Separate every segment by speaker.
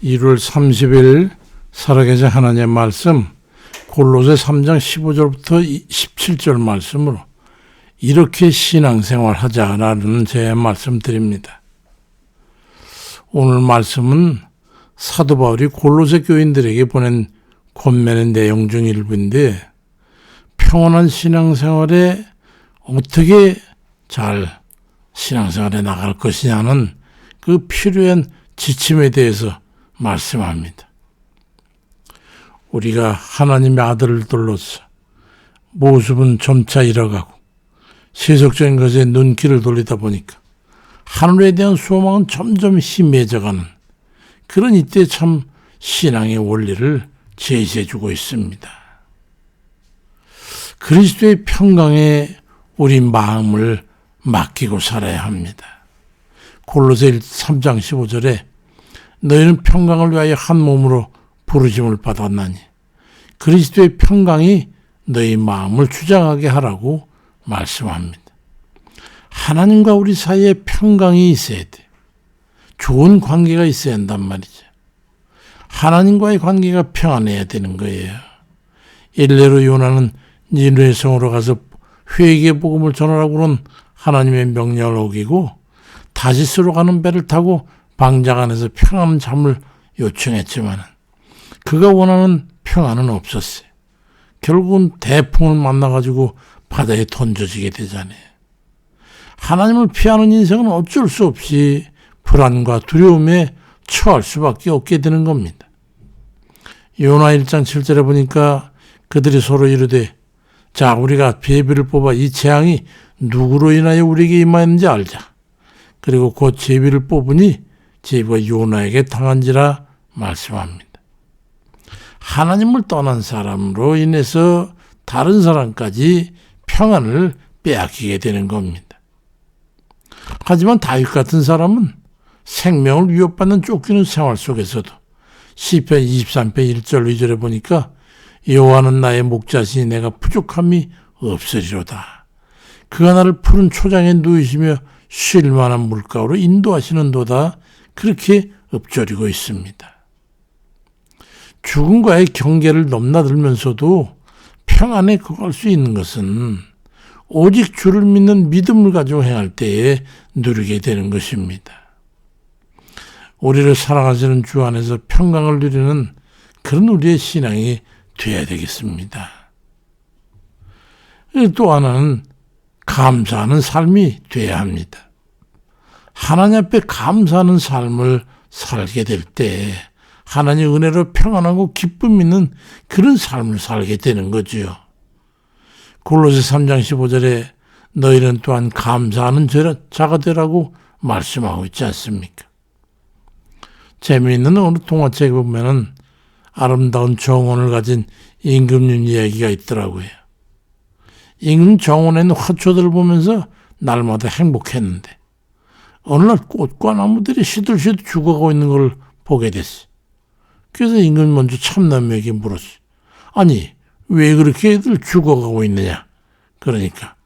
Speaker 1: 1월 30일 살아계신 하나님의 말씀 골로새 3장 15절부터 17절 말씀으로 이렇게 신앙생활 하자라는 제 말씀 드립니다. 오늘 말씀은 사도 바울이 골로새 교인들에게 보낸 권면의 내용 중 일부인데 평온한 신앙생활에 어떻게 잘 신앙생활에 나갈 것이냐는 그 필요한 지침에 대해서 말씀합니다. 우리가 하나님의 아들들로서 모습은 점차 잃어가고 세속적인 것에 눈길을 돌리다 보니까 하늘에 대한 소망은 점점 희미해져가는 그런 이때 참 신앙의 원리를 제시해주고 있습니다. 그리스도의 평강에 우리 마음을 맡기고 살아야 합니다. 골로새 3장 15절에 너희는 평강을 위하여 한 몸으로 부르심을 받았나니 그리스도의 평강이 너희 마음을 주장하게 하라고 말씀합니다. 하나님과 우리 사이에 평강이 있어야 돼. 좋은 관계가 있어야 한단 말이죠. 하나님과의 관계가 평안해야 되는 거예요. 일례로 요나는 니느웨 성으로 가서 회개의 복음을 전하라고 그런 하나님의 명령을 어기고 다시스로 가는 배를 타고 방장 안에서 평안한 잠을 요청했지만 그가 원하는 평안은 없었어요. 결국은 대풍을 만나가지고 바다에 던져지게 되잖아요. 하나님을 피하는 인생은 어쩔 수 없이 불안과 두려움에 처할 수밖에 없게 되는 겁니다. 요나 1장 7절에 보니까 그들이 서로 이르되 자 우리가 제비를 뽑아 이 재앙이 누구로 인하여 우리에게 임하였는지 알자. 그리고 곧 제비를 뽑으니 제비가 요나에게 당한지라 말씀합니다. 하나님을 떠난 사람으로 인해서 다른 사람까지 평안을 빼앗기게 되는 겁니다. 하지만 다윗 같은 사람은 생명을 위협받는 쫓기는 생활 속에서도 시편 23편 1절 2절에 보니까 여호와는 나의 목자시니 내가 부족함이 없으리로다. 그가 나를 푸른 초장에 누이시며 쉴 만한 물가로 인도하시는도다. 그렇게 읊조리고 있습니다. 죽음과의 경계를 넘나들면서도 평안에 거할 수 있는 것은 오직 주를 믿는 믿음을 가지고 행할 때에 누리게 되는 것입니다. 우리를 사랑하시는 주 안에서 평강을 누리는 그런 우리의 신앙이 되어야 되겠습니다. 또 하나는 감사하는 삶이 되어야 합니다. 하나님 앞에 감사하는 삶을 살게 될 때 하나님의 은혜로 평안하고 기쁨 있는 그런 삶을 살게 되는 거지요. 골로새 3장 15절에 너희는 또한 감사하는 자가 되라고 말씀하고 있지 않습니까? 재미있는 어느 동화책에 보면은 아름다운 정원을 가진 임금님 이야기가 있더라고요. 임금 정원에 있는 화초들을 보면서 날마다 행복했는데 어느 날 꽃과 나무들이 시들시들 죽어가고 있는 걸 보게 됐어요. 그래서 임금이 먼저 참나무에게 물었어요. 아니 왜 그렇게 애들 죽어가고 있느냐. 그러니까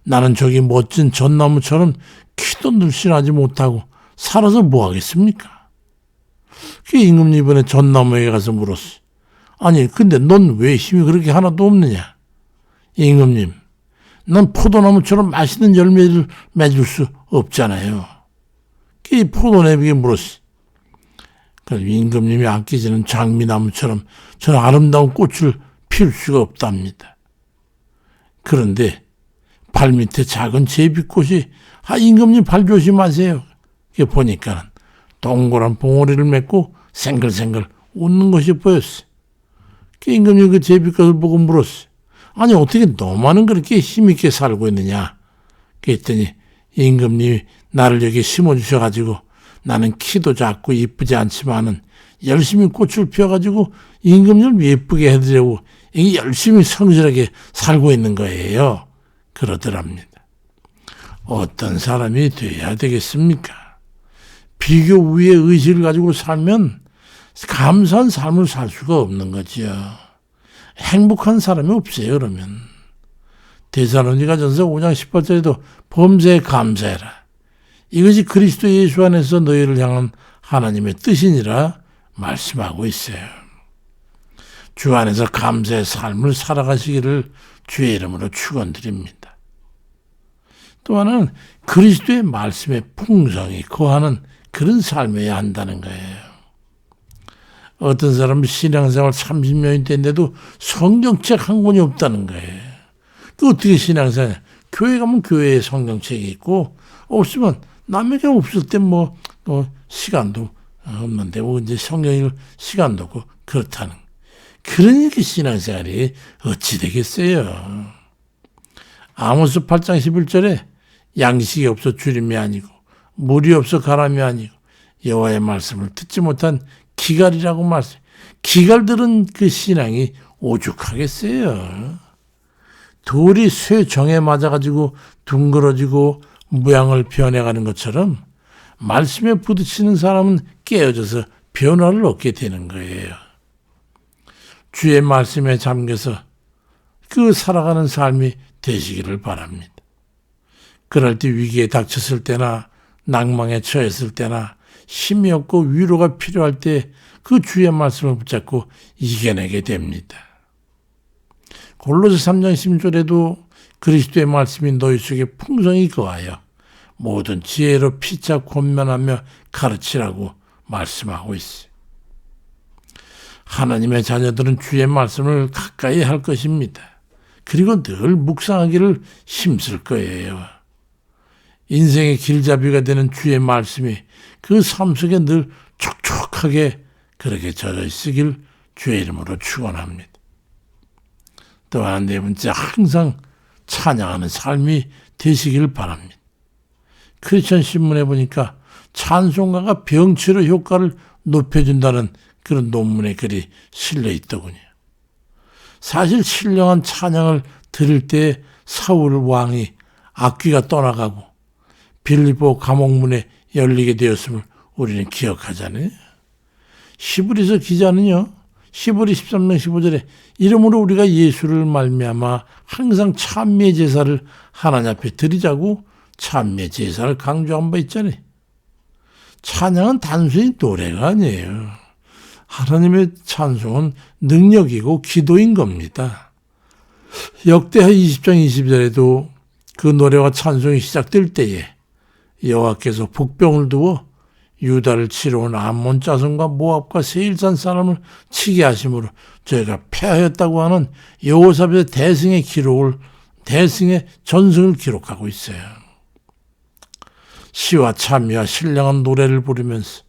Speaker 1: 나는 저기 멋진 전나무처럼 키도 늘씬하지 못하고 살아서 뭐 하겠습니까? 그 임금이 이번에 전나무에게 가서 물었어요. 아니 근데 넌 왜 힘이 그렇게 하나도 없느냐. 임금님 난 포도나무처럼 맛있는 열매를 맺을 수 없잖아요. 그 포도나무에게 물었어요. 임금님이 아끼시는 장미나무처럼 저는 아름다운 꽃을 피울 수가 없답니다. 그런데 발밑에 작은 제비꽃이 임금님 발 조심하세요. 보니까 동그란 봉오리를 맺고 생글생글 웃는 것이 보였어요. 임금님 그 제비꽃을 보고 물었어요. 아니 어떻게 너만은 그렇게 힘있게 살고 있느냐. 그랬더니 임금님이 나를 여기 심어주셔가지고 나는 키도 작고 이쁘지 않지만은 열심히 꽃을 피워가지고 임금님을 예쁘게 해드리려고 열심히 성실하게 살고 있는 거예요. 그러더랍니다. 어떤 사람이 돼야 되겠습니까? 비교 위의 의식을 가지고 살면 감사한 삶을 살 수가 없는 거지요. 행복한 사람이 없어요. 그러면 데살로니가전서 5장 18절에도 범사에 감사해라. 이것이 그리스도 예수 안에서 너희를 향한 하나님의 뜻이니라 말씀하고 있어요. 주 안에서 감사의 삶을 살아가시기를 주의 이름으로 축원드립니다. 또 하나는 그리스도의 말씀의 풍성이 거하는 그런 삶이어야 한다는 거예요. 어떤 사람은 신앙생활 30년이 됐는데도 성경책 한 권이 없다는 거예요. 그 어떻게 신앙생활? 교회 가면 교회에 성경책이 있고, 없으면 남에게 없을 때 시간도 없는데 이제 성경 읽을 시간도 없고 그렇다는. 그러니까 신앙생활이 어찌 되겠어요. 아모스 8장 11절에 양식이 없어 주림이 아니고 물이 없어 가람이 아니고 여호와의 말씀을 듣지 못한 기갈이라고 말씀. 기갈들은 그 신앙이 오죽하겠어요. 돌이 쇠 정에 맞아가지고 둥그러지고 모양을 변해가는 것처럼 말씀에 부딪히는 사람은 깨어져서 변화를 얻게 되는 거예요. 주의 말씀에 잠겨서 그 살아가는 삶이 되시기를 바랍니다. 그럴 때 위기에 닥쳤을 때나 낭망에 처했을 때나 힘이 없고 위로가 필요할 때 그 주의 말씀을 붙잡고 이겨내게 됩니다. 골로새 3장 16절에도 그리스도의 말씀이 너희 속에 풍성히 거하여 모든 지혜로 피차 권면하며 가르치라고 말씀하고 있어요. 하나님의 자녀들은 주의 말씀을 가까이 할 것입니다. 그리고 늘 묵상하기를 힘쓸 거예요. 인생의 길잡이가 되는 주의 말씀이 그 삶 속에 늘 촉촉하게 그렇게 젖어 있으길 주의 이름으로 축원합니다. 또한 네 번째, 항상 찬양하는 삶이 되시길 바랍니다. 크리스천 신문에 보니까 찬송가가 병치료 효과를 높여준다는 그런 논문의 글이 실려 있더군요. 사실 신령한 찬양을 들을 때 사울 왕이 악귀가 떠나가고 빌립보 감옥문에 열리게 되었음을 우리는 기억하잖아요. 히브리서 기자는요, 히브리 13장 15절에 이러므로 우리가 예수를 말미암아 항상 찬미의 제사를 하나님 앞에 드리자고 찬미의 제사를 강조한 바 있잖아요. 찬양은 단순히 노래가 아니에요. 하나님의 찬송은 능력이고 기도인 겁니다. 역대하 20장 20절에도 그 노래와 찬송이 시작될 때에 여호와께서 복병을 두어 유다를 치러 온 암몬 자손과 모압과 세일산 사람을 치게 하심으로 저희가 패하였다고 하는 여호사밧의 대승의 전승을 기록하고 있어요. 시와 찬미와 신령한 노래를 부르면서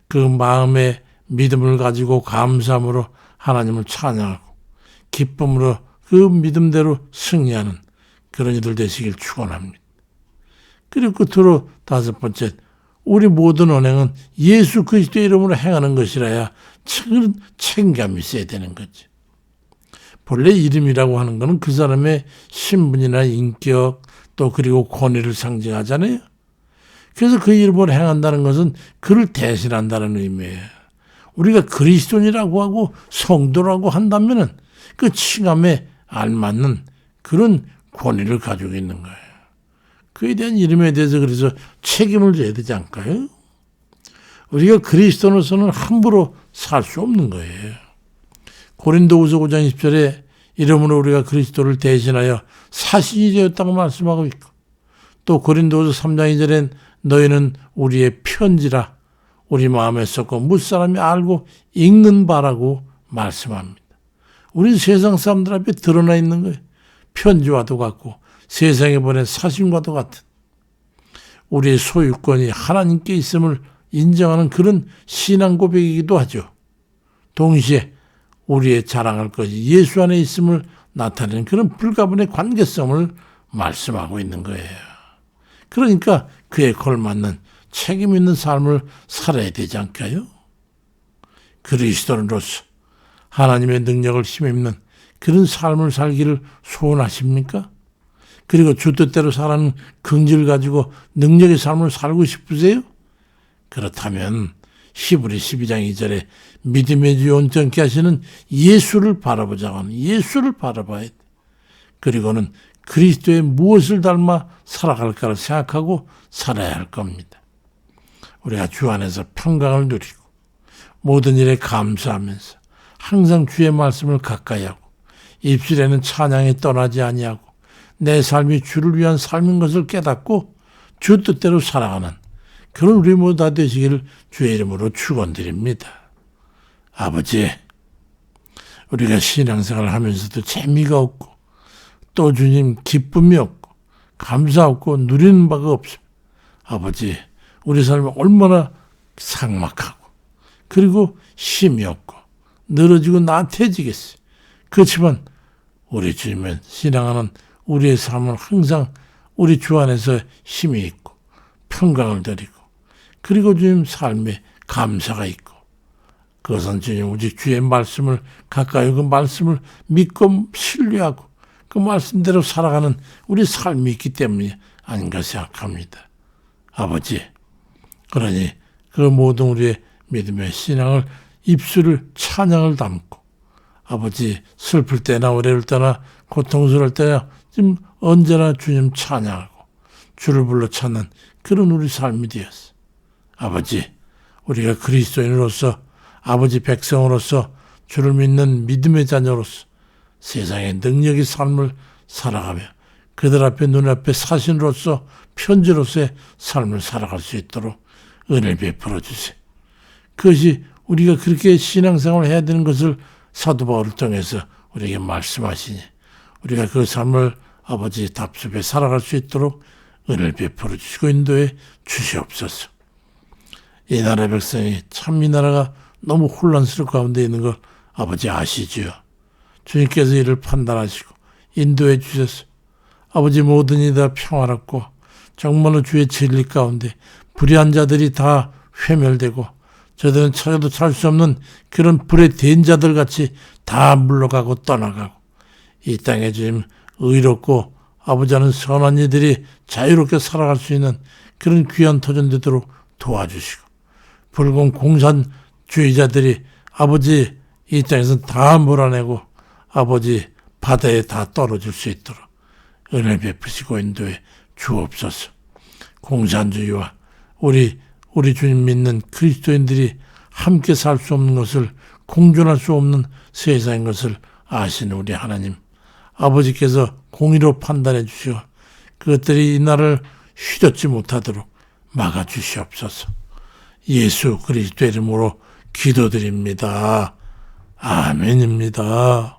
Speaker 1: 그 마음의 믿음을 가지고 감사함으로 하나님을 찬양하고 기쁨으로 그 믿음대로 승리하는 그런 이들 되시길 축원합니다. 그리고 끝으로 다섯 번째, 우리 모든 언행은 예수 그리스도의 이름으로 행하는 것이라야 책임감이 있어야 되는 거지. 본래 이름이라고 하는 것은 그 사람의 신분이나 인격 또 그리고 권위를 상징하잖아요. 그래서 그 이름으로 행한다는 것은 그를 대신한다는 의미예요. 우리가 그리스도인이라고 하고 성도라고 한다면은 그 칭함에 알맞는 그런 권위를 가지고 있는 거예요. 그에 대한 이름에 대해서 그래서 책임을 져야 되지 않을까요? 우리가 그리스도로서는 함부로 살 수 없는 거예요. 고린도후서 5장 20절에 이름으로 우리가 그리스도를 대신하여 사신이 되었다고 말씀하고 있고, 또 고린도후서 3장 2절엔 너희는 우리의 편지라 우리 마음에 썩고 무사람이 알고 읽는 바라고 말씀합니다. 우리는 세상 사람들 앞에 드러나 있는 거예요. 편지와도 같고 세상에 보낸 사신과도 같은 우리의 소유권이 하나님께 있음을 인정하는 그런 신앙 고백이기도 하죠. 동시에 우리의 자랑할 것이 예수 안에 있음을 나타내는 그런 불가분의 관계성을 말씀하고 있는 거예요. 그러니까 그에 걸맞는 책임 있는 삶을 살아야 되지 않을까요? 그리스도인으로서 하나님의 능력을 힘입는 그런 삶을 살기를 소원하십니까? 그리고 주 뜻대로 사는 긍지를 가지고 능력의 삶을 살고 싶으세요? 그렇다면 히브리 12장 2절에 믿음의 주 온전케 하시는 예수를 바라보자고 하는 예수를 바라봐야 돼. 그리고는 그리스도의 무엇을 닮아 살아갈까를 생각하고 살아야 할 겁니다. 우리가 주 안에서 평강을 누리고 모든 일에 감사하면서 항상 주의 말씀을 가까이 하고 입술에는 찬양이 떠나지 아니하고 내 삶이 주를 위한 삶인 것을 깨닫고 주 뜻대로 살아가는 그런 우리 모두 다 되시기를 주의 이름으로 축원드립니다. 아버지, 우리가 신앙생활을 하면서도 재미가 없고 또 주님 기쁨이 없고 감사 없고 누리는 바가 없습니다. 아버지, 우리 삶이 얼마나 삭막하고 그리고 힘이 없고 늘어지고 나태해지겠어요. 그렇지만 우리 주님은 신앙하는 우리의 삶은 항상 우리 주 안에서 힘이 있고 평강을 드리고 그리고 주님 삶에 감사가 있고 그것은 주님 오직 주의 말씀을 가까이 그 말씀을 믿고 신뢰하고 그 말씀대로 살아가는 우리 삶이 있기 때문이 아닌가 생각합니다. 아버지, 그러니 그 모든 우리의 믿음의 신앙을 입술을 찬양을 담고 아버지 슬플 때나 우레를 때나 고통스러울 때나 지금 언제나 주님 찬양하고 주를 불러 찾는 그런 우리 삶이 되었어. 아버지, 우리가 그리스도인으로서 아버지 백성으로서 주를 믿는 믿음의 자녀로서 세상의 능력의 삶을 살아가며 그들 앞에 눈앞에 사신으로서 편지로서의 삶을 살아갈 수 있도록 은혜를 베풀어 주세요. 그것이 우리가 그렇게 신앙생활을 해야 되는 것을 사도 바울을 통해서 우리에게 말씀하시니 우리가 그 삶을 아버지 답습에 살아갈 수 있도록 은혜를 베풀어 주시고 인도해 주시옵소서. 이 나라 백성이 참 이 나라가 너무 혼란스러운 가운데 있는 걸 아버지 아시지요. 주님께서 이를 판단하시고 인도해 주셔서 아버지 모든 일이 다 평화롭고 정말로 주의 진리 가운데 불의한 자들이 다 회멸되고 저들은 찾아도 살 수 없는 그런 불의 대인자들 같이 다 물러가고 떠나가고 이 땅에 주님 의롭고 아버지 하는 선한 이들이 자유롭게 살아갈 수 있는 그런 귀한 터전 되도록 도와주시고 불공 공산주의자들이 아버지 이 땅에서 다 몰아내고 아버지 바다에 다 떨어질 수 있도록 은혜 베푸시고 인도해 주옵소서. 공산주의와 우리 주님 믿는 그리스도인들이 함께 살 수 없는 것을 공존할 수 없는 세상인 것을 아시는 우리 하나님 아버지께서 공의로 판단해 주시고 그것들이 이 나라를 휘젓지 못하도록 막아주시옵소서. 예수 그리스도 이름으로 기도드립니다. 아멘입니다.